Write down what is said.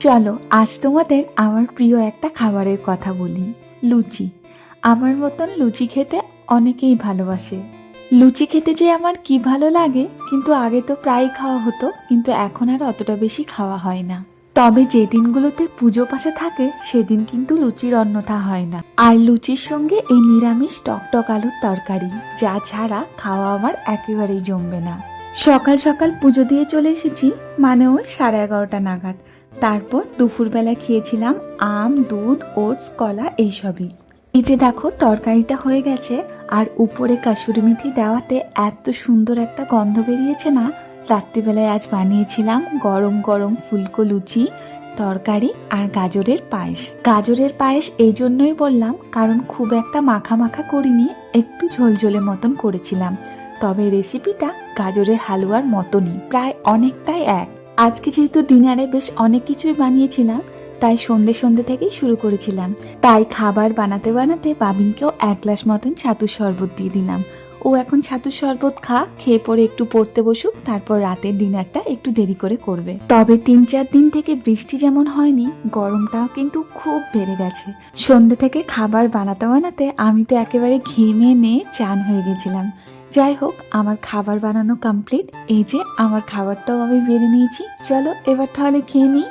চলো আজ তোমাদের আমার প্রিয় একটা খাবারের কথা বলি। লুচি। আমার মতন লুচি খেতে অনেকেই ভালোবাসে। লুচি খেতে যে আমার কি ভালো লাগে, কিন্তু আগে তো প্রায় খাওয়া হতো, কিন্তু এখন আর অতটা বেশি খাওয়া হয় না। তবে যে দিনগুলোতে পুজো পাশা থাকে সেদিন কিন্তু লুচির অন্যথা হয় না। আর লুচির সঙ্গে এই নিরামিষ টকটক আলুর তরকারি, যা ছাড়া খাওয়া আমার একেবারেই জমবে না। সকাল সকাল পুজো দিয়ে চলে এসেছি, মানে ওই 11:30 নাগাদ। তারপর দুপুরবেলা খেয়েছিলাম আম, দুধ, ওটস, কলা এইসবই। এই যে দেখো তরকারিটা হয়ে গেছে, আর উপরে কাসুরি মেথি দেওয়াতে এত সুন্দর একটা গন্ধ বেরিয়েছে না। রাত্রিবেলায় আজ বানিয়েছিলাম গরম গরম ফুলকো লুচি, তরকারি আর গাজরের পায়েস। গাজরের পায়েস এই জন্যই বললাম কারণ খুব একটা মাখা মাখা করিনি, একটু ঝোলঝোলে মতন করেছিলাম। তবে রেসিপিটা গাজরের হালুয়ার মতনই, প্রায় অনেকটাই এক। আজকে যেহেতু ডিনারে বেশ অনেক কিছুই বানিয়েছিলাম, তাই সন্ধে সন্ধে থেকেই শুরু করেছিলাম। তাই খাবার বানাতে বানাতে বাবিনকেও 1 গ্লাস মতন ছাতুর শরবত দিয়ে দিলাম। ও এখন ছাতুর শরবত খেয়ে পরে একটু পড়তে বসুক, তারপর রাতের ডিনারটা একটু দেরি করে করবে। তবে 3-4 দিন থেকে বৃষ্টি যেমন হয়নি, গরমটাও কিন্তু খুব বেড়ে গেছে। সন্ধে থেকে খাবার বানাতে বানাতে আমি তো একেবারে ঘেমে নিয়ে চান হয়ে গেছিলাম। যাই হোক, আমার খাবার বানানো কমপ্লিট। এই যে আমার খাবারটাও আমি বেড়ে নিয়েছি। চলো এবার তাহলে খেয়ে নিই।